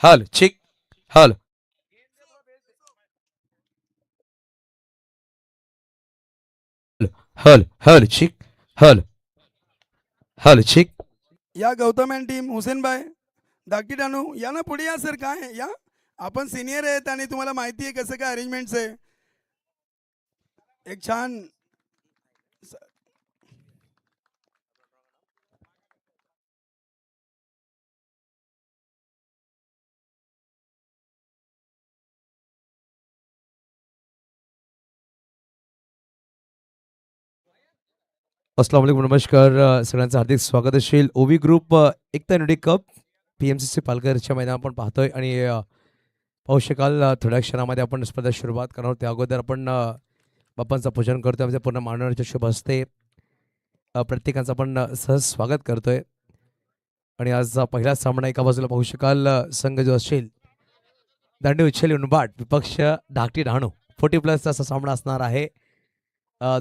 हल चिक हल हल हल चिक हल हल चिक. या गौतम अँड टीम हुसेनबाई धाकटी डानू या ना पुढे या सर. काय या आपण सिनियर आहेत आणि तुम्हाला माहिती आहे कसं काय अरेंजमेंट्स आहे. एक छान अस्सलाम वालेकुम नमस्कार सगळ्यांचं हार्दिक स्वागत असेल. ओवी ग्रुप एकता युनिटी कप PMCC पालघरच्या मैदान आपण पाहतोय आणि पाहू शकाल थोड्या क्षणामध्ये आपण स्पर्धा सुरुवात करणार आहोत. त्या अगोदर आपण बाप्पांचं पूजन करतोय. आमच्या पूर्ण मानवच्या शुभ हस्ते प्रत्येकाचं आपण सहज स्वागत करतोय. आणि आज पहिला सामना एका बाजूला पाहू शकाल संघ जो असेल दांडी उच्छेल उनबाट विपक्ष धाकटी डहाणू 40+ असा सामना असणार आहे.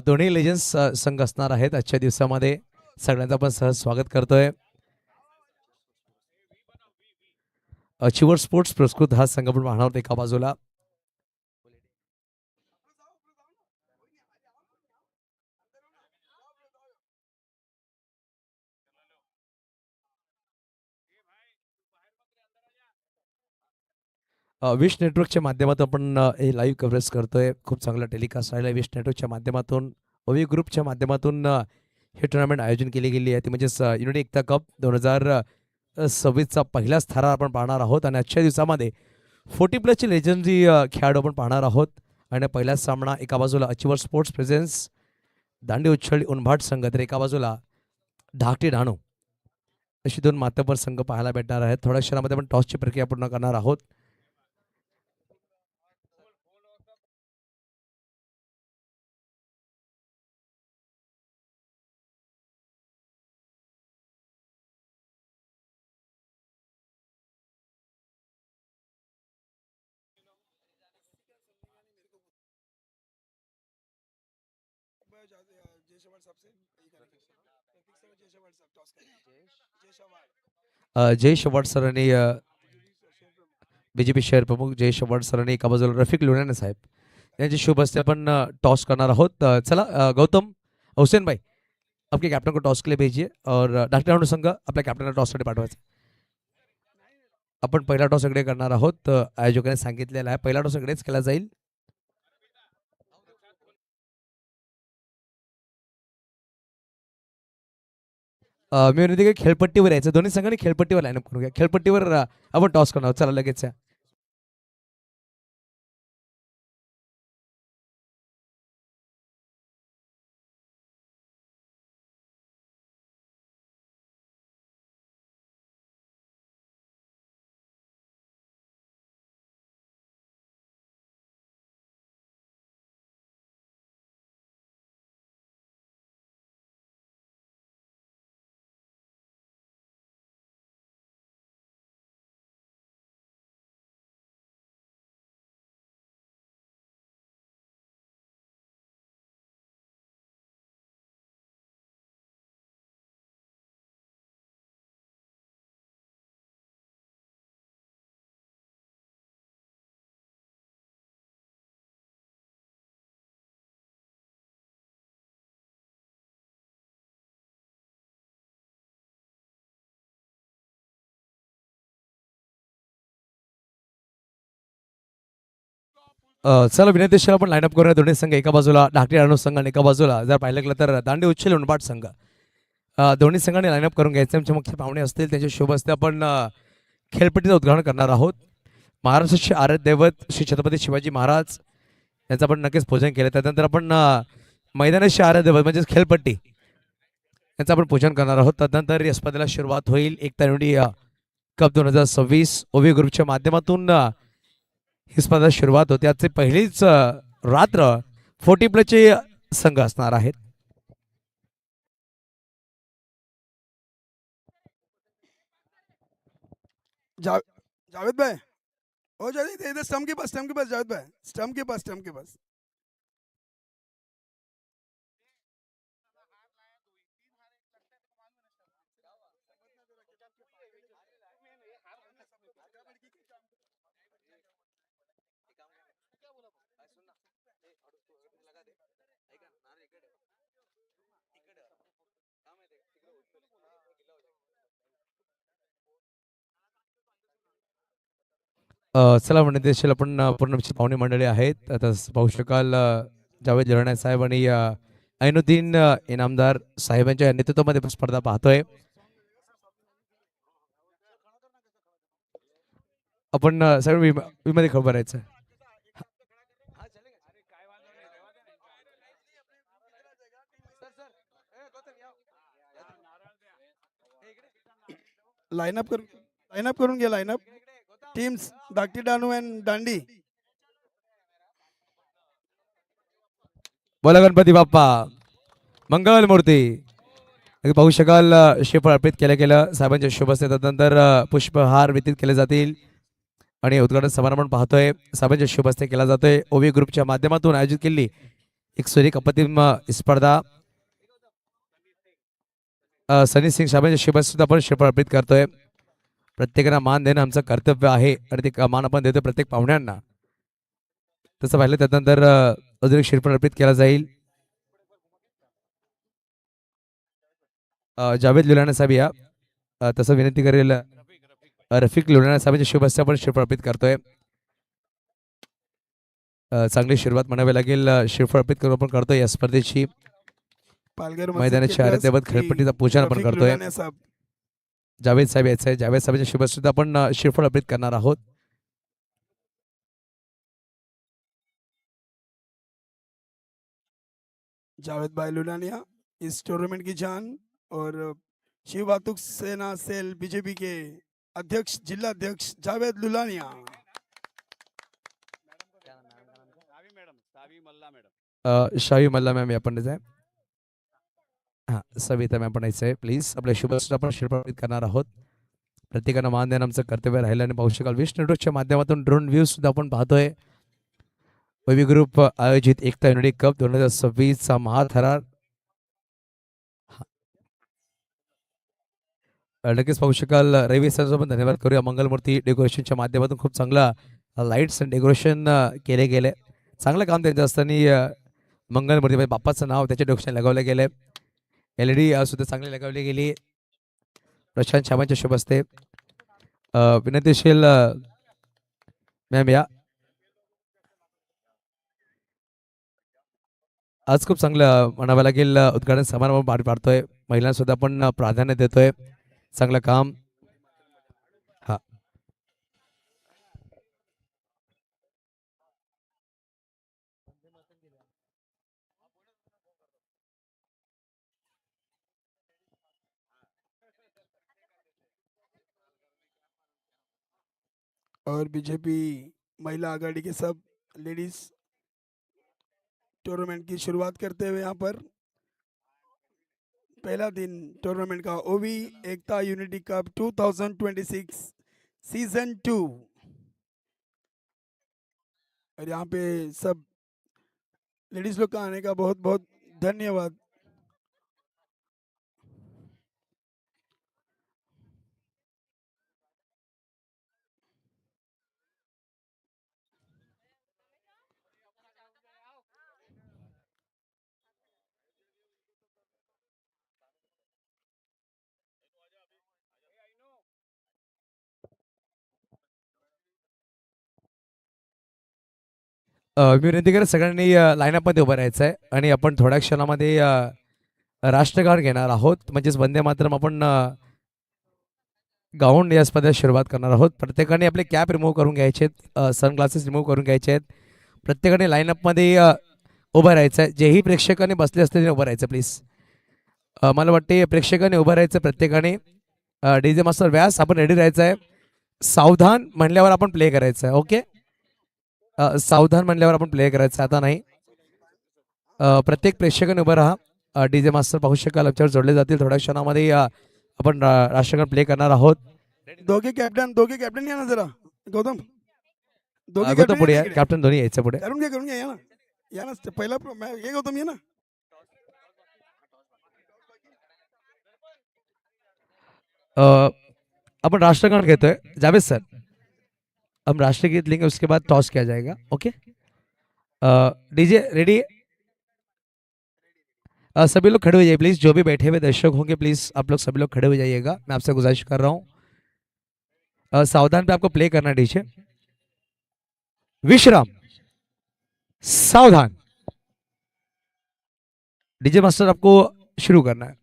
दोन्ही लेजन्स संघ असणार आहेत आजच्या दिवसामध्ये. सगळ्यांचं आपण सहज स्वागत करतोय. चिवर स्पोर्ट्स पुरस्कृत हा संघ आपण पाहणार आहोत एका बाजूला. विश नेटवर्कच्या माध्यमातून आपण हे लाईव्ह कव्हरेज करतोय. खूप चांगला टेलिकास्ट राहिला विश नेटवर्कच्या माध्यमातून. ओवी ग्रुपच्या माध्यमातून हे टुर्नामेंट आयोजन केली गेली आहे ती म्हणजेच युनिटी एकता कप 2026चा पहिलाच थरार आपण पाहणार आहोत. आणि आजच्या दिवसामध्ये 40+ लेजंडरी खेळाडू आपण पाहणार आहोत. आणि पहिलाच सामना एका बाजूला अचिवर स्पोर्ट्स प्रेझेन्स दांडी उच्छळी उनभाट संघ, तर एका बाजूला धाकटी डहाणू अशी दोन मातबर संघ पाहायला भेटणार आहेत. थोड्या क्षणामध्ये आपण टॉसची प्रक्रिया पूर्ण करणार आहोत. जय शवाड सर आणि BJP शहर प्रमुख जय शवाड सर आणि एका बाजूला रफिक लोणाने साहेब यांची शुभ हस्ते आपण टॉस करणार आहोत. चला गौतम हुसेन भाई आपके कैप्टन को टॉस के लिए भेजिए और डॉक्टर राणू संघ आपल्या कॅप्टनला टॉससाठी पाठवायचं. आपण पहिला टॉस इकडे करणार आहोत. आयोजकांनी सांगितलेला आहे पहिला टॉस इकडेच केला जाईल. मी विनंती की खेळपट्टीवर यायचं. दोन्ही संघांनी खेळपट्टीवर लाईनअप करू घ्या. खेळपट्टीवर आपण टॉस करणार आहोत. चला लगेच या. चला विनंती आपण लाईनअप करूया. दोन्ही संघ एका बाजूला धाकटी राणू संघ आणि एका बाजूला जर पाहिलं गेलं तर दांडी उच्छेल उनबाट संघ. दोन्ही संघांनी लाईनअप करून घ्यायचे. आमचे मुख्य पाहुणे असतील त्यांच्या शुभ हस्ते आपण खेळपट्टीचं उद्घाटन करणार आहोत. महाराष्ट्राचे आराध्य दैवत श्री छत्रपती शिवाजी महाराज यांचं आपण नक्कीच पूजन केलं. त्यानंतर आपण मैदानाचे आराध्य दैवत म्हणजेच खेळपट्टी यांचं आपण पूजन करणार आहोत. त्यानंतर या स्पर्धेला सुरुवात होईल. एकता युनिटी कप 2026 ओवी ग्रुपच्या माध्यमातून ही स्पर्धा सुरुवात होते. आजची पहिलीच रात्र 40+ संघ असणार आहेत. जावेद भाई हो जावेद इधर स्टम्प के पास जावेद भाई स्टम्प के पास. चला म्हणजे देशाला पण पूर्णची पाहुणे मंडळी आहेत. आता पाहू शकाल जावेद लोणाय साहेब आणि ऐनुद्दीन इनामदार साहेबांच्या नेतृत्वामध्ये स्पर्धा पाहतोय. आपण सगळं विमध्ये खबर आहे. लाईनअप करून घ्या. लाईनअप टीम्स धाकटी डानू अँड दांडी. बोला गणपती बाप्पा मंगल मूर्ती. पाहू शकाल श्रीफळ अर्पित केलं गेलं साहेबांच्या शुभ असते. त्यानंतर पुष्पहार वितरित केले जातील आणि उद्घाटन समारंभ पाहतोय. साहेबांच्या शुभ हस्ते केला जातोय. ओवी ग्रुपच्या माध्यमातून आयोजित केलेली एक सुरेख अप्रतिम स्पर्धा सनी सिंग साहेबांच्या शुभ हस्ते आपण श्रीफळ अर्पित करतोय. प्रत्येकाला मान देणं आमचं कर्तव्य आहे आणि ते मान आपण देतो प्रत्येक पाहुण्यांना. तसं पाहिलं त्यानंतर अजून एक श्रीफळ अर्पित केला जाईल. जावेद लुलाना साहेब या तसं विनंती करेल. रफिक लुलाना साहेबांच्या शुभ हस्ते आपण श्रीफळ अर्पित करतोय. चांगली सुरुवात म्हणावी लागेल. श्रीफळ अर्पित करून आपण करतोय या स्पर्धेची. पालघर मैदानाच्या आरत्याबाबत खेळपट्टीचं पूजन आपण करतोय. जावेद साहेब यायचं आहे. जावेद साहेबांच्या शुभ हस्ते आपण श्रीफळ अर्पित करणार आहोत. जावेद भाई लुलानिया इस टूर्नामेंट की जान और शिव वातुक सेना सेल बीजेपी के अध्यक्ष जिला अध्यक्ष जावेद लुलानिया. शाही मल्ला मॅम आपण आहे. हां सविता मॅम पण यायचं आहे. प्लीज आपल्या शुभ हस्ते आपण श्रीफळ अर्पित करणार आहोत. प्रत्येकानं मान देणं आमचं कर्तव्य राहिलं आणि पाहू शकाल विश नेटवर्कच्या माध्यमातून ड्रोन व्ह्यू सुद्धा आपण पाहतोय. ओवी ग्रुप आयोजित एकता युनिटी कप 2026 चा महाथरार नक्कीच पाहू शकाल. रवी सर पण धन्यवाद करूया. मंगलमूर्ती डेकोरेशनच्या माध्यमातून खूप चांगला लाईट्स अँड डेकोरेशन केले गेले. चांगलं काम त्यांचं असताना मंगलमूर्ती बाप्पाचं नाव त्याच्या डेकोरेशन लगावलं गेलं. LED सुद्धा चांगली लगावली गेली. प्रशांत शाबांच्या शुभ हस्ते विनंतीशील मॅम या. आज खूप चांगलं म्हणावं लागेल उद्घाटन समारंभ पार पाडतोय. महिलांना सुद्धा आपण प्राधान्य देतोय. चांगलं काम. हा और बीजेपी महिला आघाड़ी के सब लेडीज टूर्नामेंट की शुरुआत करते हुए यहाँ पर पहला दिन टूर्नामेंट का ओवी एकता यूनिटी कप 2026 सीजन 2 और यहाँ पे सब लेडीज लोग का आने का बहुत बहुत धन्यवाद. मी विनंती करेन सगळ्यांनी लाईनअपमध्ये उभं राहायचं आहे आणि आपण थोड्या क्षणामध्ये राष्ट्रगान घेणार आहोत. म्हणजेच वंदे मातरम आपण गाऊन या स्पर्धेत सुरुवात करणार आहोत. प्रत्येकाने आपले कॅप रिमूव्ह करून घ्यायचे आहेत. सनग्लासेस रिमूव्ह करून घ्यायचे आहेत. प्रत्येकाने लाईनअपमध्ये उभं राहायचं आहे. जेही प्रेक्षकांनी बसले असते ते उभं राहायचं प्लीज. मला वाटते प्रेक्षकांनी उभं राहायचं प्रत्येकाने. DJ मास्टर व्यास आपण रेडी राहायचं आहे. सावधान म्हणल्यावर आपण प्ले करायचं आहे. ओके सावधान म्हणल्यावर आपण प्ले करायचं आता नाही. प्रत्येक प्रेक्षकाने उभं राहा. DJ मास्टर पाहू शकाल आमच्यावर जोडले जातील. थोड्या क्षणामध्ये आपण राष्ट्रगान प्ले करणार आहोत. दोघे कॅप्टन या ना जरा. गौतम गौतम पुढे या. कॅप्टन धोनी यायचं पुढे. करून घ्या या ना पहिला हे गौतम ये ना. अपन राष्ट्रगान कहते हैं जावेद सर, हम राष्ट्रगीत लेंगे, उसके बाद टॉस किया जाएगा. Okay DJ ready. सभी लोग खड़े हो जाइए प्लीज, जो भी बैठे हुए दर्शक होंगे प्लीज आप लोग सभी लोग खड़े हो जाइएगा, मैं आपसे गुजारिश कर रहा हूँ। सावधान पे आपको प्ले करना है डीजे। विश्राम, सावधान। डीजे मास्टर आपको शुरू करना है।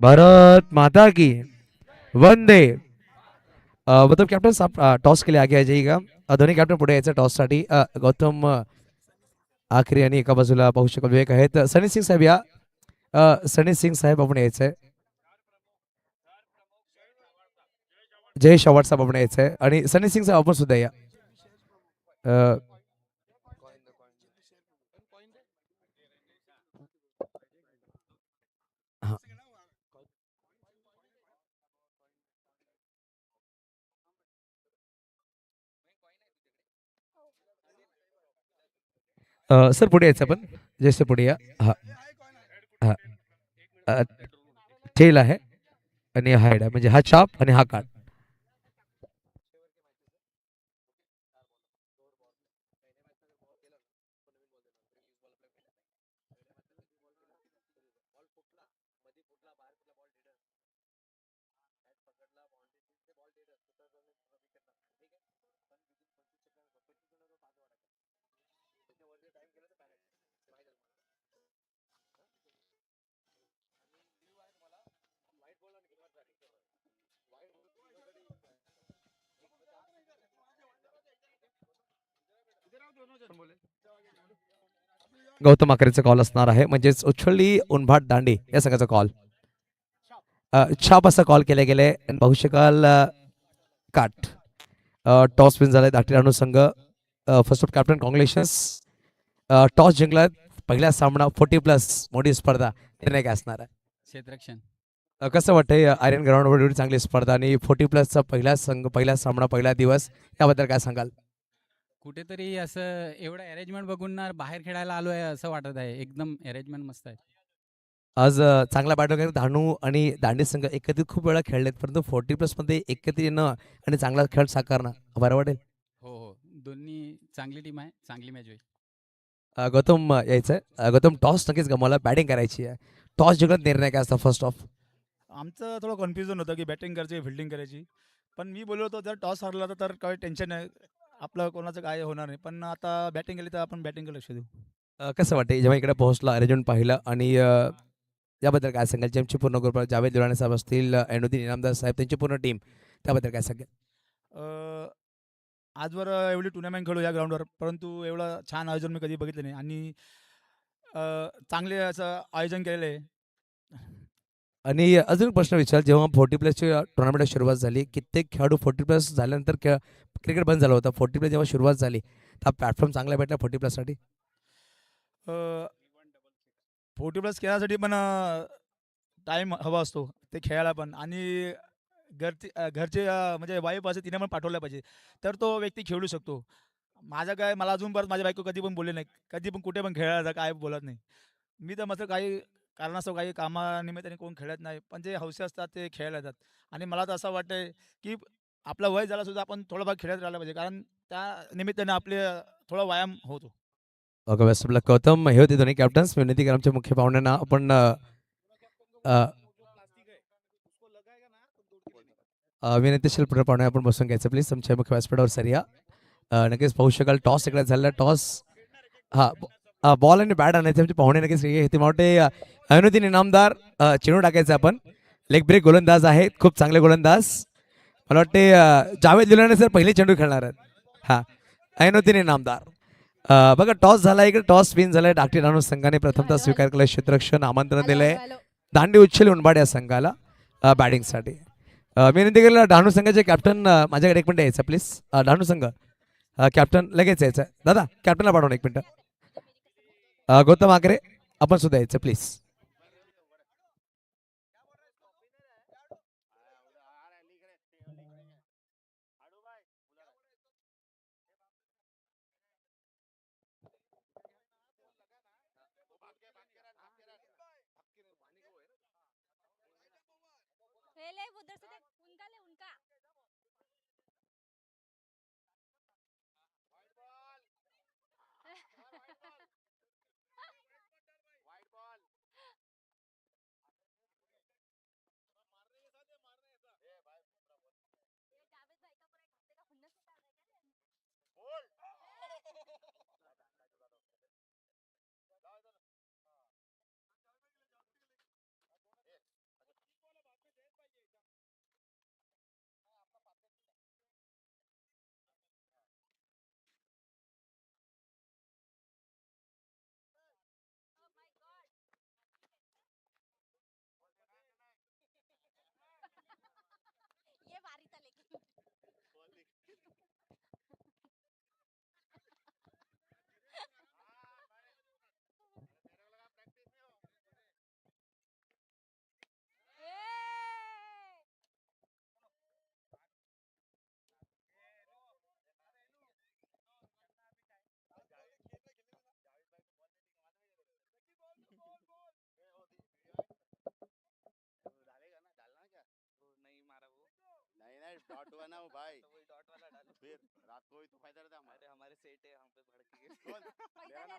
भारत माता की वंदे। मतलब कॅप्टन आप टॉस के लिए आगे आ जाइएगा। दोन्ही कॅप्टन पुढे यायचं टॉस साठी। गौतम आखरी आणि एका बाजूला पाहू शकाल विवेक आहेत। सनी सिंग साहेब या, सनी सिंग साहेब आपण यायचंय। जयेश आव्हाड साहेब आपण यायचंय आणि सनी सिंग साहेब आपण सुद्धा या। अ, हा. सर पुढे यायचं आपण, जयसे पुढे या। हा हा टेल आहे आणि हाईड आहे, म्हणजे हा चाप आणि हा काट। गौतम आकरेचा कॉल असणार आहे, म्हणजेच उछळली उन्भाट दांडी या संघाचा कॉल। छाप असा कॉल केले गेले आणि पाहू शकाल काट। टॉस विन झालाय दाटी राणू संघ। First of captain congratulations, toss जिंकला। पहिला सामना 40+ मोठी स्पर्धा निर्णय काय असणार आहे? क्षेत्ररक्षण. कसं वाटतंय आर्यन ग्राउंडवर एवढी चांगली स्पर्धा आणि 40+चा पहिला संघ, पहिला सामना, पहिला दिवस, याबद्दल काय सांगाल? कुठेतरी असं एवढं अरेंजमेंट बघून ना बाहेर खेळायला आलोय असं वाटत आहे. एकदम अरेंजमेंट मस्त आहे. आज चांगला बॅटर वगैरे धानू आणि दांडी संघ एकत्रित खूप वेळा खेळलेत, परंतु 40+ मध्ये एकत्रित येणं आणि चांगला खेळ साकारणं बरं वाटेल। हो हो, दोन्ही चांगली टीम आहे, चांगली मॅच होईल. गौतम यायचंय। गौतम टॉस नक्कीच गमावला, बॅटिंग करायची आहे। टॉस जिंकत निर्णय काय असता फर्स्ट ऑफ? आमचं थोडं कन्फ्युजन होतं की बॅटिंग करायची फिल्डिंग करायची, पण मी बोललो होतो जर टॉस हरला तर काही टेन्शन नाही, आपलं कोणाचं काय होणार नाही, पण आता बॅटिंग केली तर आपण बॅटिंगकडे लक्ष देऊ. कसं वाटते जेव्हा इकडे पोहोचला, अरेंजमेंट पाहिलं आणि याबद्दल काय सांगाल? जेमची पूर्ण ग्रुप, जावेद दुराणी साहेब असतील, एनुद्दीन इनामदार साहेब, त्यांची पूर्ण टीम, त्याबद्दल काय सांगेल? अं, आजवर एवढी टुर्नामेंट खेळू या ग्राउंडवर, परंतु एवढं छान आयोजन मी कधी बघितलं नाही आणि चांगले असं आयोजन केलेलं आहे. आणि अजून एक प्रश्न विचार, जेव्हा 40+ची टुर्नामेंट सुरुवात झाली, कित्येक खेळाडू 40+ झाल्यानंतर क्रिकेट बंद झालं होतं, 40+ जेव्हा सुरुवात झाली तर प्लॅटफॉर्म चांगला भेटला 40+साठी? 40+ खेळासाठी पण टाईम हवा असतो ते खेळायला पण, आणि घरचे म्हणजे वाईफ असे तिने पण पाठवल्या पाहिजे तर तो व्यक्ती खेळू शकतो. माझं काय, मला अजून परत माझी बायको कधी पण बोलली नाही, कधी पण कुठे पण खेळायला जा, काय बोलत नाही. मी तर मात्र काही कारणास्तव काही कामानिमित्ताने कोण खेळत नाही, पण जे हौसे असतात ते खेळायला येतात. आणि मला तर असं वाटतंय की आपलं वय झाला सुद्धा आपण थोडंफार खेळत राहिलं पाहिजे, कारण त्या निमित्ताने आपले थोडा व्यायाम होतो. ओके, बेस्ट ऑफ लक गौतम। हे होते दोन्ही कॅप्टन्स। विनंती करा आमच्या मुख्य पाहुण्यांना आपण विनंतीशील पुढे पाहुणे आपण बसून घ्यायचं प्लीज, आमच्या मुख्य व्यासपीठावर सर या। नक्कीच पाहू शकाल टॉस इकडे झालेला टॉस हा बॉल आणि बॅट आणायचे आमचे पाहुणे नक्कीच येते मला वाटते ऐनुद्दीन इनामदार चेंडू टाकायचा आपण लेग ब्रेक गोलंदाज आहेत खूप चांगले गोलंदाज मला वाटते जावेद लुलाने सर पहिले चेंडू खेळणार आहेत हा ऐनुद्दीन इनामदार बघा टॉस झाला इकडे टॉस विन झालाय डाकटी राणू संघाने प्रथमतः स्वीकार केला क्षेत्ररक्षण आमंत्रण दिलंय दांडी उच्छल उनबाड या संघाला बॅटिंगसाठी मी विनंती केलेला डहाणू संघाचे कॅप्टन माझ्याकडे एक मिनिट यायचं प्लीज डहाणू संघ कॅप्टन लगेच यायचं दादा कॅप्टनला पाठवून एक मिनिट गौतम आकरे आपण सुद्धा यायचं प्लीज ले उधर से देख उनका ले उनका ये जावेद भाई का पूरा खाते का खुन्नस निकाल रहा है क्या Oh my God. ये भारी था लेकिन ए! नहीं नहीं डॉट हुआ ना वो भाई तो वही डॉट वाला डालो फिर रात को ही तो फायदा रहता हमारे हमारे सेट है हम पे भड़क के फायदा